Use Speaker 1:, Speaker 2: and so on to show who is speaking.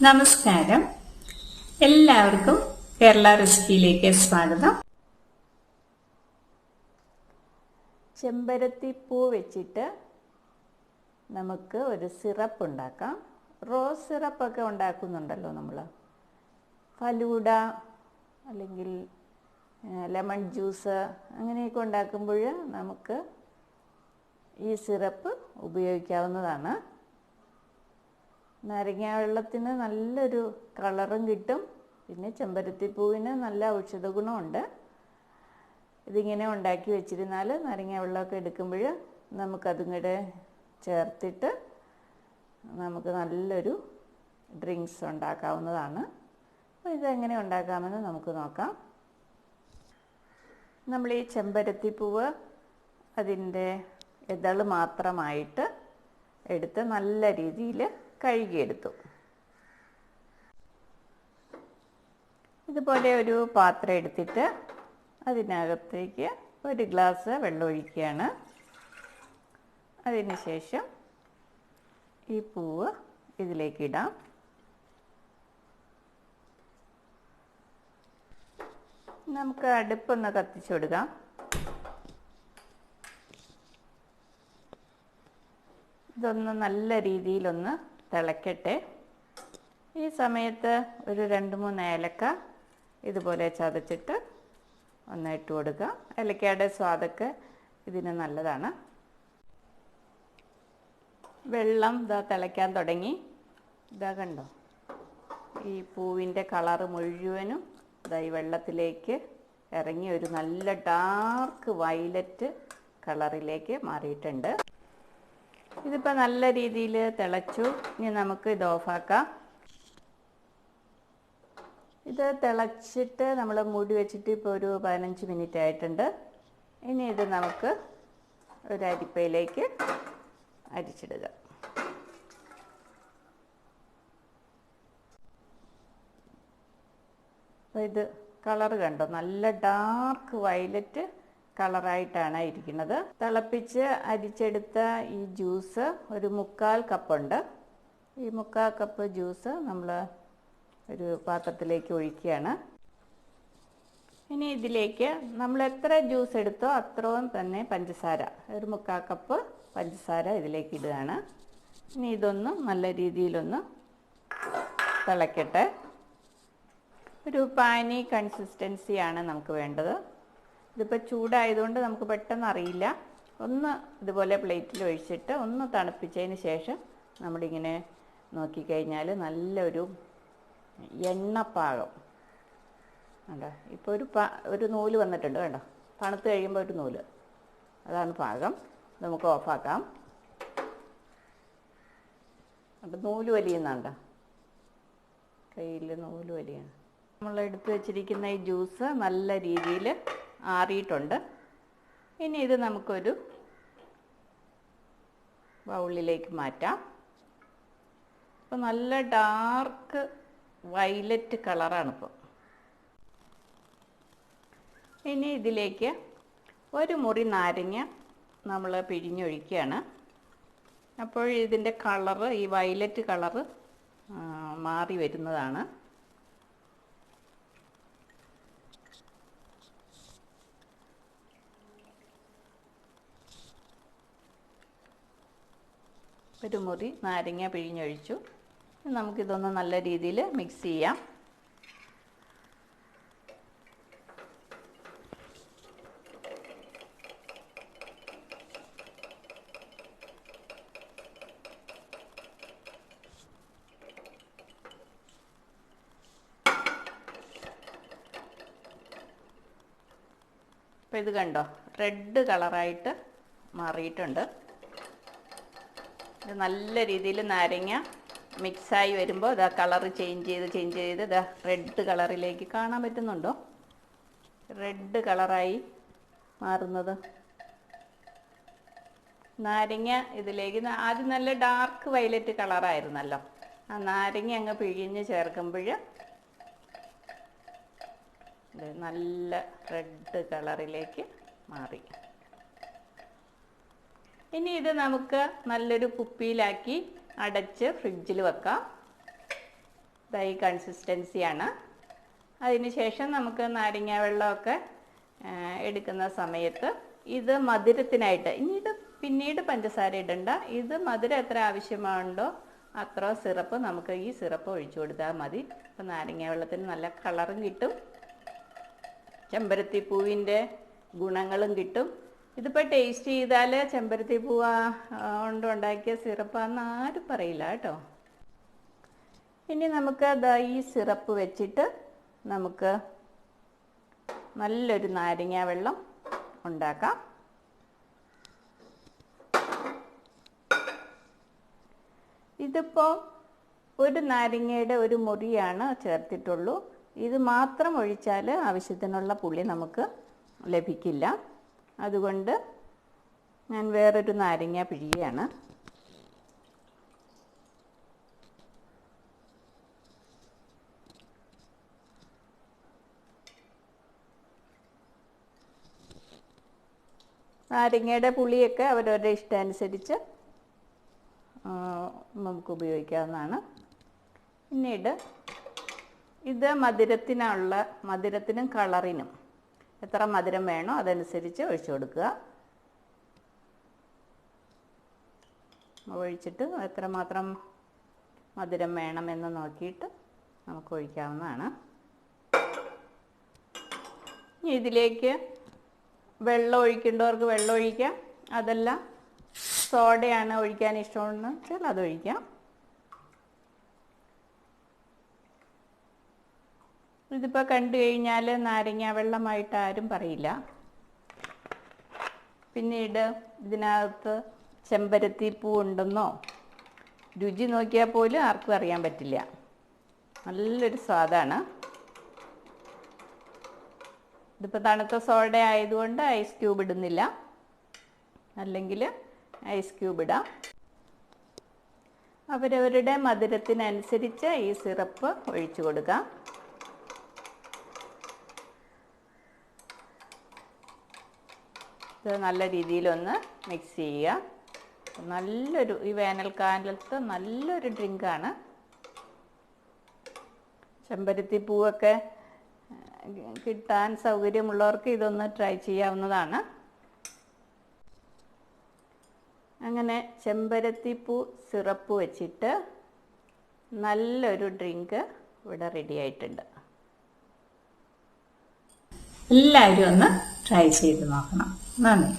Speaker 1: നമസ്കാരം, എല്ലാവർക്കും കേരള റെസിപ്പിയിലേക്ക് സ്വാഗതം.
Speaker 2: ചെമ്പരത്തി പൂ വെച്ചിട്ട് നമുക്ക് ഒരു സിറപ്പ് ഉണ്ടാക്കാം. റോസ് സിറപ്പൊക്കെ ഉണ്ടാക്കുന്നുണ്ടല്ലോ നമ്മൾ. ഫലൂഡ അല്ലെങ്കിൽ ലെമൺ ജ്യൂസ് അങ്ങനെയൊക്കെ ഉണ്ടാക്കുമ്പോൾ നമുക്ക് ഈ സിറപ്പ് ഉപയോഗിക്കാവുന്നതാണ്. നാരങ്ങ വെള്ളത്തിന് നല്ലൊരു കളറും കിട്ടും. പിന്നെ ചെമ്പരത്തിപ്പൂവിന് നല്ല ഔഷധ ഗുണമുണ്ട്. ഇതിങ്ങനെ ഉണ്ടാക്കി വെച്ചിരുന്നാൽ നാരങ്ങ വെള്ളമൊക്കെ എടുക്കുമ്പോൾ നമുക്കതും കൂടെ ചേർത്തിട്ട് നമുക്ക് നല്ലൊരു ഡ്രിങ്ക്സ് ഉണ്ടാക്കാവുന്നതാണ്. അപ്പോൾ ഇതെങ്ങനെ ഉണ്ടാക്കാമെന്ന് നമുക്ക് നോക്കാം. നമ്മൾ ഈ ചെമ്പരത്തിപ്പൂവ് അതിൻ്റെ ഇതൾ മാത്രമായിട്ട് എടുത്ത് നല്ല രീതിയിൽ കഴുകിയെടുത്തു. ഇതുപോലെ ഒരു പാത്രം എടുത്തിട്ട് അതിനകത്തേക്ക് ഒരു ഗ്ലാസ് വെള്ളം ഒഴിക്കുകയാണ്. അതിനുശേഷം ഈ പൂവ് ഇതിലേക്ക് ഇടാം. നമുക്ക് അടുപ്പൊന്ന് കത്തിച്ചു കൊടുക്കാം. ഇതൊന്ന് നല്ല രീതിയിലൊന്ന് തിളക്കട്ടെ. ഈ സമയത്ത് ഒരു 2-3 ഏലക്ക ഇതുപോലെ ചതച്ചിട്ട് ഒന്ന് ഇട്ട് കൊടുക്കുക. ഏലക്കയുടെ സ്വാദൊക്കെ ഇതിന് നല്ലതാണ്. വെള്ളം ഇതാ തിളയ്ക്കാൻ തുടങ്ങി. ഇതാ കണ്ടോ, ഈ പൂവിൻ്റെ കളറ് മുഴുവനും ഇതാ ഈ വെള്ളത്തിലേക്ക് ഇറങ്ങി ഒരു നല്ല ഡാർക്ക് വയലറ്റ് കളറിലേക്ക് മാറിയിട്ടുണ്ട്. ഇതിപ്പോൾ നല്ല രീതിയിൽ തിളച്ചു. ഇനി നമുക്ക് ഇത് ഓഫാക്കാം. ഇത് തിളച്ചിട്ട് നമ്മൾ മൂടി വെച്ചിട്ട് ഇപ്പോൾ ഒരു 15 മിനിറ്റ് ആയിട്ടുണ്ട്. ഇനി ഇത് നമുക്ക് ഒരു അരിപ്പയിലേക്ക് അരിച്ചിടുക. അപ്പോൾ ഇത് കളറ് കണ്ടോ, നല്ല ഡാർക്ക് വയലറ്റ് കളറായിട്ടാണ് ഇരിക്കുന്നത്. തിളപ്പിച്ച് അരിച്ചെടുത്ത ഈ ജ്യൂസ് ഒരു 1/4 കപ്പുണ്ട്. ഈ 1/4 കപ്പ് ജ്യൂസ് നമ്മൾ ഒരു പാത്രത്തിലേക്ക് ഒഴിക്കുകയാണ്. ഇനി ഇതിലേക്ക് നമ്മൾ എത്ര ജ്യൂസ് എടുത്തോ അത്രയും തന്നെ പഞ്ചസാര, ഒരു 1/4 കപ്പ് പഞ്ചസാര ഇതിലേക്ക് ഇടുകയാണ്. ഇനി ഇതൊന്ന് നല്ല രീതിയിലൊന്ന് തിളക്കട്ടെ. ഒരു പാനി കൺസിസ്റ്റൻസിയാണ് നമുക്ക് വേണ്ടത്. ഇതിപ്പോൾ ചൂടായതുകൊണ്ട് നമുക്ക് പെട്ടെന്ന് അറിയില്ല. ഒന്ന് ഇതുപോലെ പ്ലേറ്റിൽ ഒഴിച്ചിട്ട് ഒന്ന് തണുപ്പിച്ചതിന് ശേഷം നമ്മളിങ്ങനെ നോക്കിക്കഴിഞ്ഞാൽ നല്ലൊരു എണ്ണപ്പാകം കണ്ടോ. ഇപ്പോൾ ഒരു നൂല് വന്നിട്ടുണ്ട് കണ്ടോ. തണുത്ത് കഴിയുമ്പോൾ ഒരു നൂല്, അതാണ് പാകം. നമുക്ക് ഓഫാക്കാം. അപ്പോൾ നൂല് വലിയുന്നുണ്ടോ, കയ്യിൽ നൂല് വലിയാണ്. നമ്മൾ എടുത്ത് വെച്ചിരിക്കുന്ന ഈ ജ്യൂസ് നല്ല രീതിയിൽ ആറിയിട്ടുണ്ട്. ഇനി ഇത് നമുക്കൊരു ബൗളിലേക്ക് മാറ്റാം. അപ്പോൾ നല്ല ഡാർക്ക് വയലറ്റ് കളറാണിപ്പോൾ. ഇനി ഇതിലേക്ക് ഒരു മുറി നാരങ്ങ നമ്മൾ പിഴിഞ്ഞൊഴിക്കുകയാണ്. അപ്പോൾ ഇതിൻ്റെ കളറ്, ഈ വയലറ്റ് കളറ് മാറി വരുന്നതാണ്. ഒരു മുറി നാരങ്ങ പിഴിഞ്ഞൊഴിച്ചു. നമുക്കിതൊന്ന് നല്ല രീതിയിൽ മിക്സ് ചെയ്യാം. അപ്പോൾ ഇത് കണ്ടോ, റെഡ് കളറായിട്ട് മാറിയിട്ടുണ്ട്. ഇത് നല്ല രീതിയിൽ നാരങ്ങ മിക്സായി വരുമ്പോൾ ഇതാ കളറ് ചേഞ്ച് ചെയ്ത് ഇതാ റെഡ് കളറിലേക്ക് കാണാൻ പറ്റുന്നുണ്ടോ? റെഡ് കളറായി മാറുന്നത്. നാരങ്ങ ഇതിലേക്ക് ആദ്യം നല്ല ഡാർക്ക് വയലറ്റ് കളറായിരുന്നല്ലോ. ആ നാരങ്ങ അങ്ങ് പിഴിഞ്ഞ് ചേർക്കുമ്പോൾ നല്ല റെഡ് കളറിലേക്ക് മാറി. ഇനി ഇത് നമുക്ക് നല്ലൊരു കുപ്പിയിലാക്കി അടച്ച് ഫ്രിഡ്ജിൽ വെക്കാം. ഈ കൺസിസ്റ്റൻസിയാണ്. അതിനുശേഷം നമുക്ക് നാരങ്ങ വെള്ളമൊക്കെ എടുക്കുന്ന സമയത്ത് ഇത് മധുരത്തിനായിട്ട് പിന്നീട് പഞ്ചസാര ഇടണ്ട. ഇത് മധുരം എത്ര ആവശ്യമുണ്ടോ അത്ര സിറപ്പ് നമുക്ക് ഈ സിറപ്പ് ഒഴിച്ചു കൊടുത്താൽ മതി. അപ്പം നാരങ്ങ വെള്ളത്തിന് നല്ല കളറും കിട്ടും, ചെമ്പരത്തി പൂവിൻ്റെ ഗുണങ്ങളും കിട്ടും. ഇതിപ്പോൾ ടേസ്റ്റ് ചെയ്താൽ ചെമ്പരത്തി പൂവ് കൊണ്ട് ഉണ്ടാക്കിയ സിറപ്പാന്ന് ആരും പറയില്ല കേട്ടോ. ഇനി നമുക്ക് ഈ സിറപ്പ് വെച്ചിട്ട് നമുക്ക് നല്ലൊരു നാരങ്ങ വെള്ളം ഉണ്ടാക്കാം. ഇതിപ്പോൾ ഒരു നാരങ്ങയുടെ ഒരു മുറിയാണ് ചേർത്തിട്ടുള്ളൂ. ഇത് മാത്രം ഒഴിച്ചാൽ ആവശ്യത്തിനുള്ള പുളി നമുക്ക് ലഭിക്കില്ല. അതുകൊണ്ട് ഞാൻ വേറൊരു നാരങ്ങ പിഴിയാണ്. നാരങ്ങയുടെ പുളിയൊക്കെ അവരവരുടെ ഇഷ്ടമനുസരിച്ച് നമുക്ക് ഉപയോഗിക്കാവുന്നതാണ്. പിന്നീട് ഇത് മധുരത്തിനും കളറിനും എത്ര മധുരം വേണോ അതനുസരിച്ച് ഒഴിച്ചു കൊടുക്കുക. ഒഴിച്ചിട്ട് എത്രമാത്രം മധുരം വേണമെന്ന് നോക്കിയിട്ട് നമുക്ക് ഒഴിക്കാവുന്നതാണ്. ഇതിലേക്ക് വെള്ളം ഒഴിക്കേണ്ടവർക്ക് വെള്ളം ഒഴിക്കാം. അതല്ല സോഡയാണ് ഒഴിക്കാൻ ഇഷ്ടമെന്ന് വെച്ചാൽ അതൊഴിക്കാം. ഇതിപ്പോൾ കണ്ടു കഴിഞ്ഞാൽ നാരങ്ങ വെള്ളമായിട്ട് ആരും പറയില്ല. പിന്നീട് ഇതിനകത്ത് ചെമ്പരത്തി പൂ ഉണ്ടെന്നോ രുചി നോക്കിയാൽ പോലും ആർക്കും അറിയാൻ പറ്റില്ല. നല്ലൊരു സ്വാദാണ്. ഇതിപ്പോൾ തണുത്ത സോഡ ആയതുകൊണ്ട് ഐസ് ക്യൂബ് ഇടുന്നില്ല, അല്ലെങ്കിൽ ഐസ് ക്യൂബ് ഇടാം. അവരവരുടെ മധുരത്തിനനുസരിച്ച് ഈ സിറപ്പ് ഒഴിച്ചു കൊടുക്കാം. ഇത് നല്ല രീതിയിലൊന്ന് മിക്സ് ചെയ്യുക. ഈ വേനൽക്കാലത്ത് നല്ലൊരു ഡ്രിങ്കാണ്. ചെമ്പരത്തി പൂവൊക്കെ കിട്ടാൻ സൗകര്യമുള്ളവർക്ക് ഇതൊന്ന് ട്രൈ ചെയ്യാവുന്നതാണ്. അങ്ങനെ ചെമ്പരത്തിപ്പൂ സിറപ്പ് വെച്ചിട്ട് നല്ലൊരു ഡ്രിങ്ക് ഇവിടെ റെഡി ആയിട്ടുണ്ട്.
Speaker 1: എല്ലാവരും ഒന്ന് ട്രൈ ചെയ്ത് നോക്കണം. നന്ദി.